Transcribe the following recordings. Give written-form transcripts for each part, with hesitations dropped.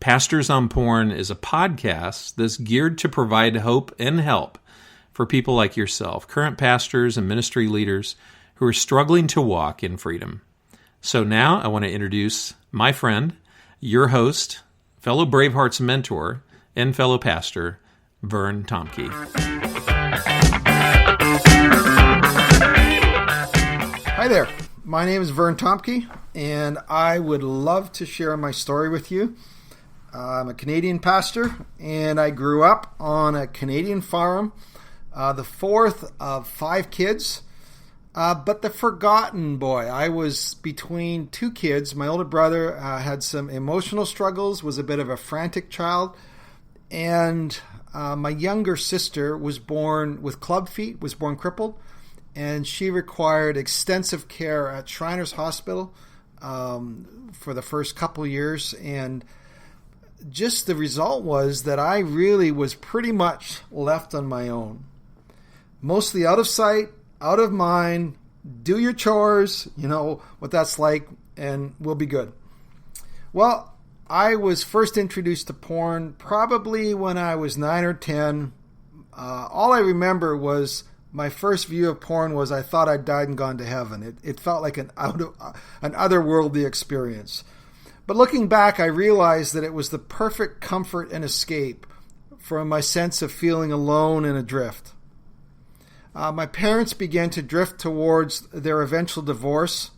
Pastors on Porn is a podcast that's geared to provide hope and help for people like yourself, current pastors and ministry leaders who are struggling to walk in freedom. So now I want to introduce my friend, your host, fellow Bravehearts mentor, and fellow pastor, Vern Tomke. Hi there. My name is Vern Tomke, and I would love to share my story with you. I'm a Canadian pastor, and I grew up on a Canadian farm, the fourth of 5 kids, but the forgotten boy. I was between 2 kids. My older brother had some emotional struggles, was a bit of a frantic child, and my younger sister was born with club feet, was born crippled, and she required extensive care at Shriners Hospital for the first couple years, and just the result was that I really was pretty much left on my own. Mostly out of sight, out of mind, do your chores, you know what that's like, and we'll be good. Well, I was first introduced to porn probably when I was 9 or 10. All I remember was my first view of porn was I thought I'd died and gone to heaven. It felt like an otherworldly experience. But looking back, I realized that it was the perfect comfort and escape from my sense of feeling alone and adrift. My parents began to drift towards their eventual divorce,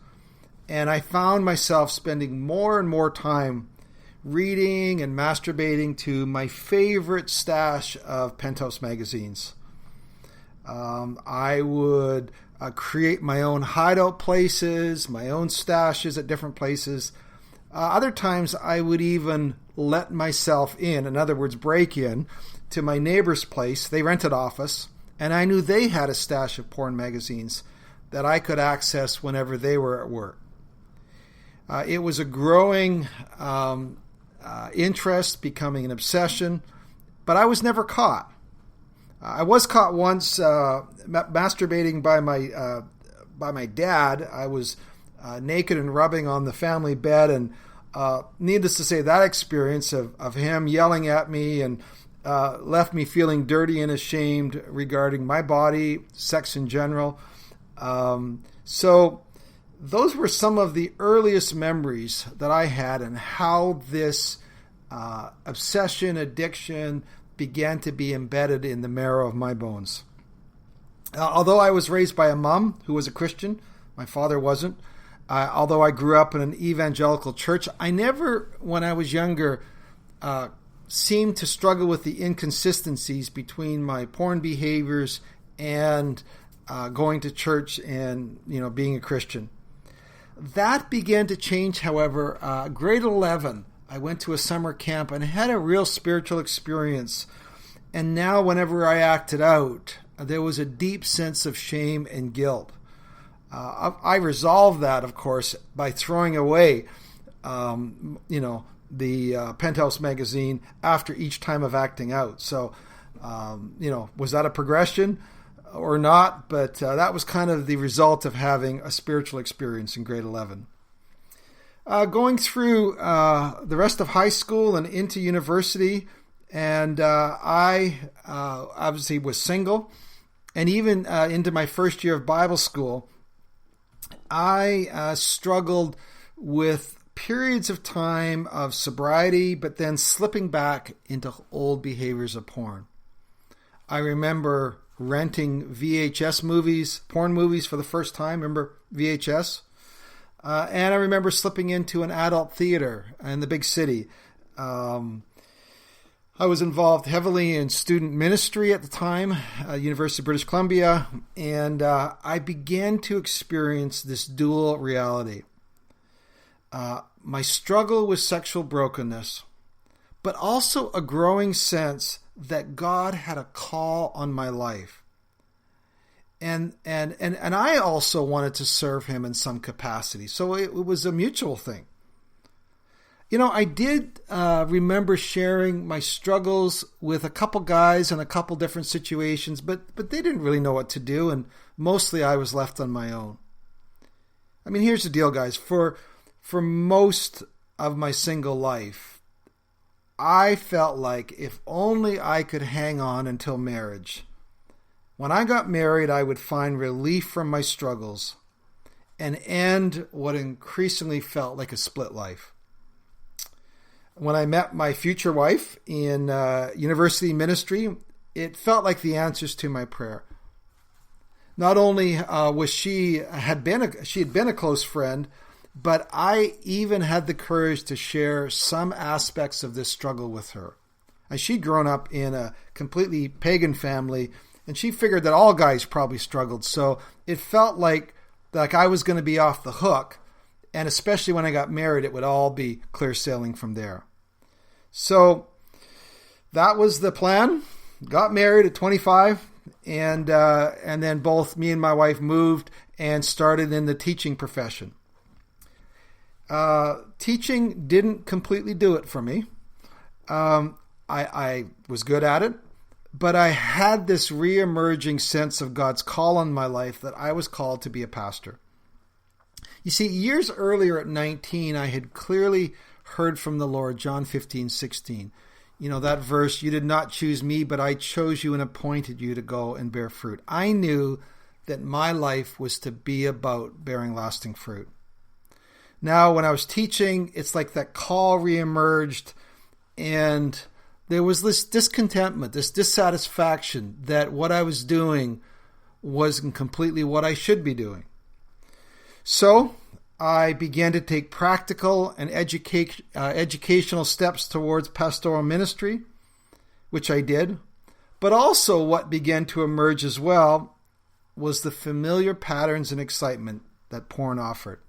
and I found myself spending more and more time reading and masturbating to my favorite stash of penthouse magazines. I would create my own hideout places, my own stashes at different places. Other times I would even let myself in other words, break in to my neighbor's place. They rented office, and I knew they had a stash of porn magazines that I could access whenever they were at work. It was a growing interest, becoming an obsession, but I was never caught. I was caught once masturbating by my dad. I was naked and rubbing on the family bed, and needless to say, that experience of him yelling at me and left me feeling dirty and ashamed regarding my body, sex in general. So those were some of the earliest memories that I had, and how this obsession, addiction began to be embedded in the marrow of my bones. Although I was raised by a mom who was a Christian, my father wasn't. Although I grew up in an evangelical church, I never, when I was younger, seemed to struggle with the inconsistencies between my porn behaviors and going to church and being a Christian. That began to change, however. Grade 11, I went to a summer camp and had a real spiritual experience. And now whenever I acted out, there was a deep sense of shame and guilt. I resolved that, of course, by throwing away, the Penthouse magazine after each time of acting out. So, was that a progression or not? But that was kind of the result of having a spiritual experience in grade 11. Going through the rest of high school and into university, and I obviously was single, and even into my first year of Bible school, I struggled with periods of time of sobriety, but then slipping back into old behaviors of porn. I remember renting VHS movies, porn movies for the first time. Remember VHS? And I remember slipping into an adult theater in the big city. I was involved heavily in student ministry at the time, University of British Columbia, and I began to experience this dual reality. My struggle with sexual brokenness, but also a growing sense that God had a call on my life. And I also wanted to serve him in some capacity. So it was a mutual thing. I did remember sharing my struggles with a couple guys in a couple different situations, but they didn't really know what to do, and mostly I was left on my own. I mean, here's the deal, guys. For most of my single life, I felt like if only I could hang on until marriage. When I got married, I would find relief from my struggles and end what increasingly felt like a split life. When I met my future wife in university ministry, it felt like the answers to my prayer. Not only was she had been a close friend, but I even had the courage to share some aspects of this struggle with her. She'd grown up in a completely pagan family, and she figured that all guys probably struggled. So it felt like I was going to be off the hook, and especially when I got married, it would all be clear sailing from there. So that was the plan. Got married at 25, and then both me and my wife moved and started in the teaching profession. Teaching didn't completely do it for me. I was good at it, but I had this re-emerging sense of God's call on my life that I was called to be a pastor. You see, years earlier at 19, I had clearly heard from the Lord, John 15:16. You know, that verse, you did not choose me, but I chose you and appointed you to go and bear fruit. I knew that my life was to be about bearing lasting fruit. Now, when I was teaching, it's like that call reemerged, and there was this discontentment, this dissatisfaction that what I was doing wasn't completely what I should be doing. So I began to take practical and educational steps towards pastoral ministry, which I did. But also what began to emerge as well was the familiar patterns and excitement that porn offered.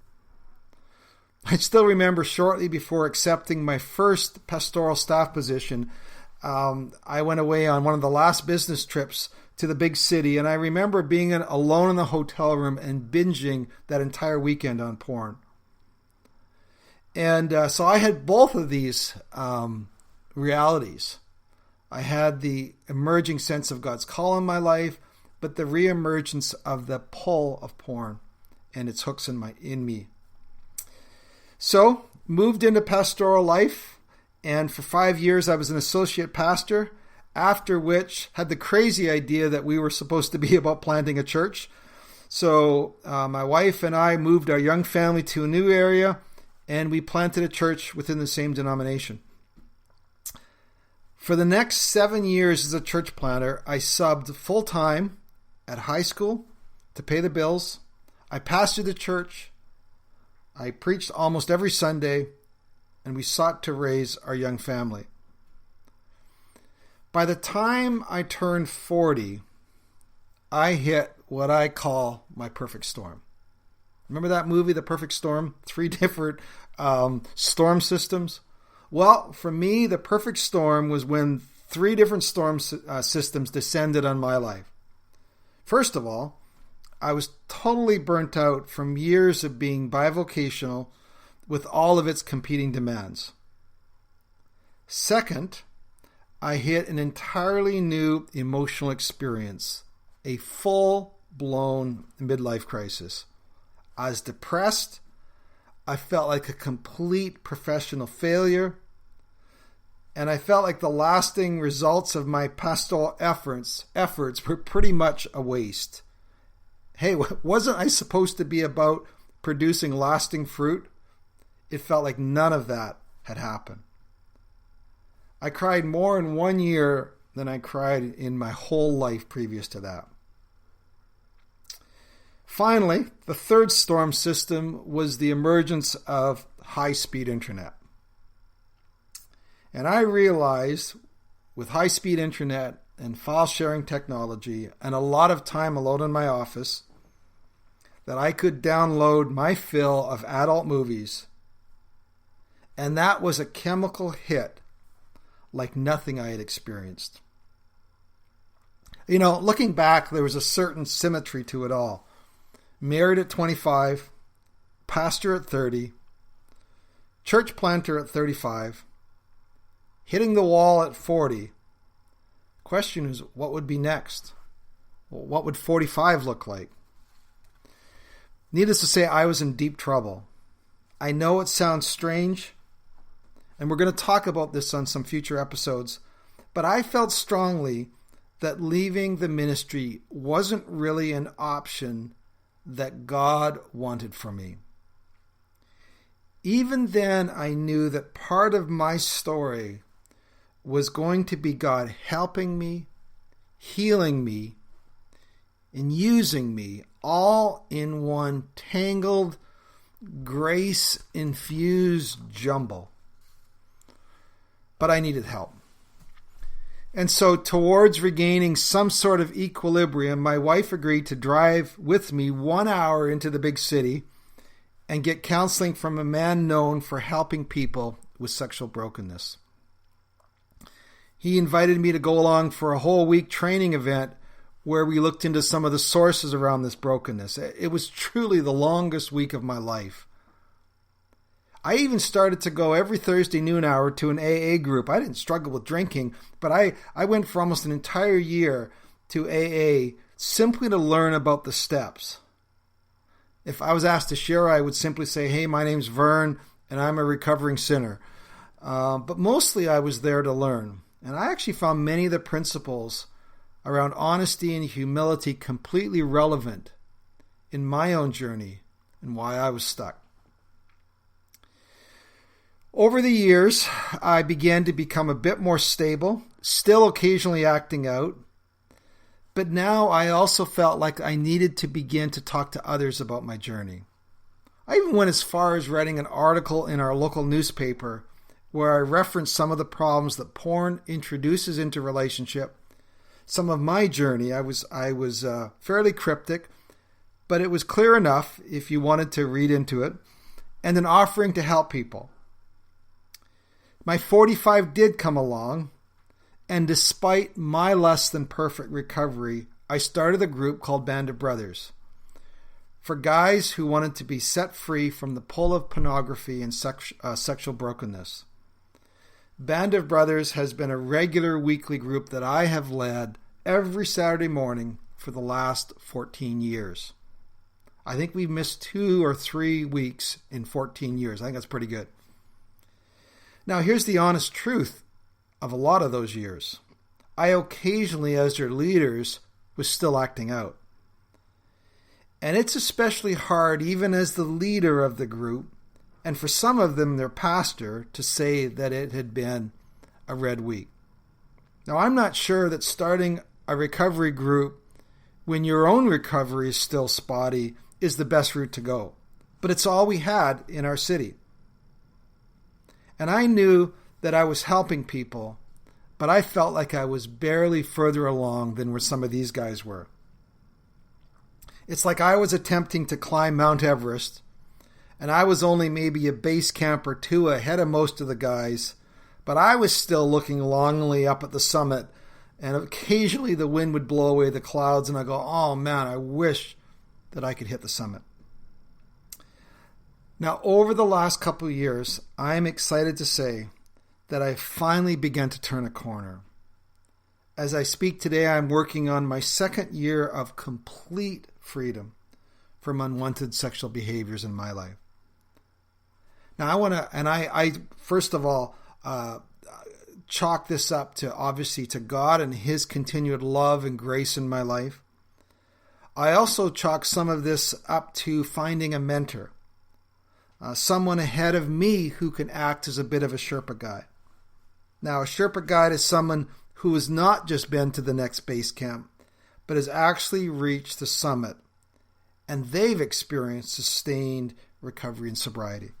I still remember shortly before accepting my first pastoral staff position, I went away on one of the last business trips to the big city, and I remember being alone in the hotel room and binging that entire weekend on porn. And so I had both of these realities. I had the emerging sense of God's call in my life, but the reemergence of the pull of porn and its hooks in me. So, moved into pastoral life, and for 5 years I was an associate pastor, after which had the crazy idea that we were supposed to be about planting a church. So, my wife and I moved our young family to a new area, and we planted a church within the same denomination. For the next 7 years as a church planter, I subbed full-time at high school to pay the bills. I pastored the church. I preached almost every Sunday, and we sought to raise our young family. By the time I turned 40, I hit what I call my perfect storm. Remember that movie, The Perfect Storm? 3 different storm systems? Well, for me, the perfect storm was when 3 different storm systems descended on my life. First of all, I was totally burnt out from years of being bivocational with all of its competing demands. Second, I hit an entirely new emotional experience, a full-blown midlife crisis. I was depressed. I felt like a complete professional failure. And I felt like the lasting results of my pastoral efforts were pretty much a waste. Hey, wasn't I supposed to be about producing lasting fruit? It felt like none of that had happened. I cried more in 1 year than I cried in my whole life previous to that. Finally, the third storm system was the emergence of high-speed internet. And I realized with high-speed internet and file-sharing technology and a lot of time alone in my office that I could download my fill of adult movies. And that was a chemical hit like nothing I had experienced. You know, looking back, there was a certain symmetry to it all. Married at 25, pastor at 30, church planter at 35, hitting the wall at 40. Question is, what would be next? Well, what would 45 look like? Needless to say, I was in deep trouble. I know it sounds strange, And we're going to talk about this on some future episodes. But I felt strongly that leaving the ministry wasn't really an option that God wanted for me. Even then, I knew that part of my story was going to be God helping me, healing me, and using me all in one tangled, grace-infused jumble. But I needed help. And so towards regaining some sort of equilibrium, my wife agreed to drive with me 1 hour into the big city and get counseling from a man known for helping people with sexual brokenness. He invited me to go along for a whole week training event where we looked into some of the sources around this brokenness. It was truly the longest week of my life. I even started to go every Thursday noon hour to an AA group. I didn't struggle with drinking, but I went for almost an entire year to AA simply to learn about the steps. If I was asked to share, I would simply say, hey, my name's Vern, and I'm a recovering sinner. But mostly I was there to learn. And I actually found many of the principles around honesty and humility completely relevant in my own journey and why I was stuck. Over the years, I began to become a bit more stable, still occasionally acting out, but now I also felt like I needed to begin to talk to others about my journey. I even went as far as writing an article in our local newspaper where I referenced some of the problems that porn introduces into relationship, some of my journey. I was fairly cryptic, but it was clear enough if you wanted to read into it, and an offering to help people. My 45 did come along, and despite my less than perfect recovery, I started a group called Band of Brothers for guys who wanted to be set free from the pull of pornography and sexual brokenness. Band of Brothers has been a regular weekly group that I have led every Saturday morning for the last 14 years. I think we've missed 2 or 3 weeks in 14 years. I think that's pretty good. Now, here's the honest truth of a lot of those years. I occasionally, as their leaders, was still acting out. And it's especially hard, even as the leader of the group, and for some of them, their pastor, to say that it had been a red week. Now, I'm not sure that starting a recovery group when your own recovery is still spotty is the best route to go. But it's all we had in our city. And I knew that I was helping people, but I felt like I was barely further along than where some of these guys were. It's like I was attempting to climb Mount Everest, and I was only maybe a base camp or 2 ahead of most of the guys, but I was still looking longingly up at the summit, and occasionally the wind would blow away the clouds, and I go, oh man, I wish that I could hit the summit. Now, over the last couple of years, I am excited to say that I finally began to turn a corner. As I speak today, I'm working on my 2nd year of complete freedom from unwanted sexual behaviors in my life. Now, I first of all, chalk this up to, obviously, to God and His continued love and grace in my life. I also chalk some of this up to finding a mentor. Someone ahead of me who can act as a bit of a Sherpa guide. Now, a Sherpa guide is someone who has not just been to the next base camp, but has actually reached the summit, and they've experienced sustained recovery and sobriety.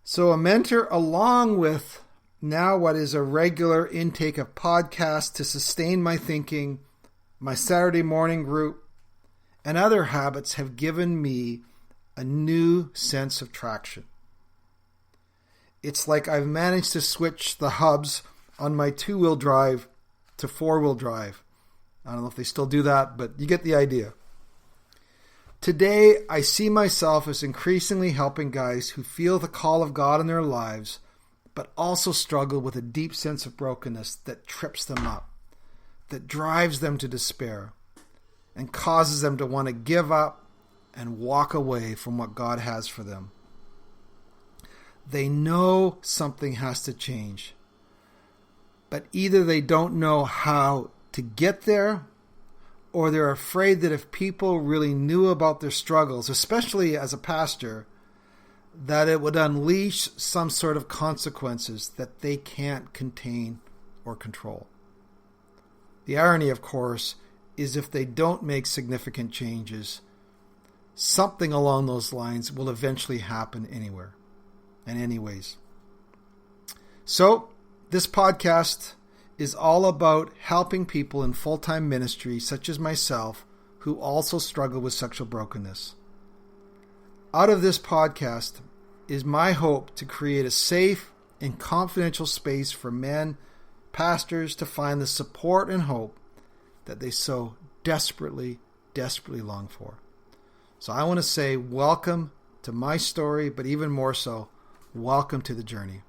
So a mentor, along with now what is a regular intake of podcasts to sustain my thinking, my Saturday morning group, and other habits, have given me a new sense of traction. It's like I've managed to switch the hubs on my 2-wheel drive to 4-wheel drive. I don't know if they still do that, but you get the idea. Today, I see myself as increasingly helping guys who feel the call of God in their lives, but also struggle with a deep sense of brokenness that trips them up, that drives them to despair, and causes them to want to give up and walk away from what God has for them. They know something has to change, but either they don't know how to get there, or they're afraid that if people really knew about their struggles, especially as a pastor, that it would unleash some sort of consequences that they can't contain or control. The irony, of course, is if they don't make significant changes, something along those lines will eventually happen anywhere and anyways. So, this podcast is all about helping people in full-time ministry, such as myself, who also struggle with sexual brokenness. Out of this podcast is my hope to create a safe and confidential space for men, pastors, to find the support and hope that they so desperately, desperately long for. So I want to say welcome to my story, but even more so, welcome to the journey.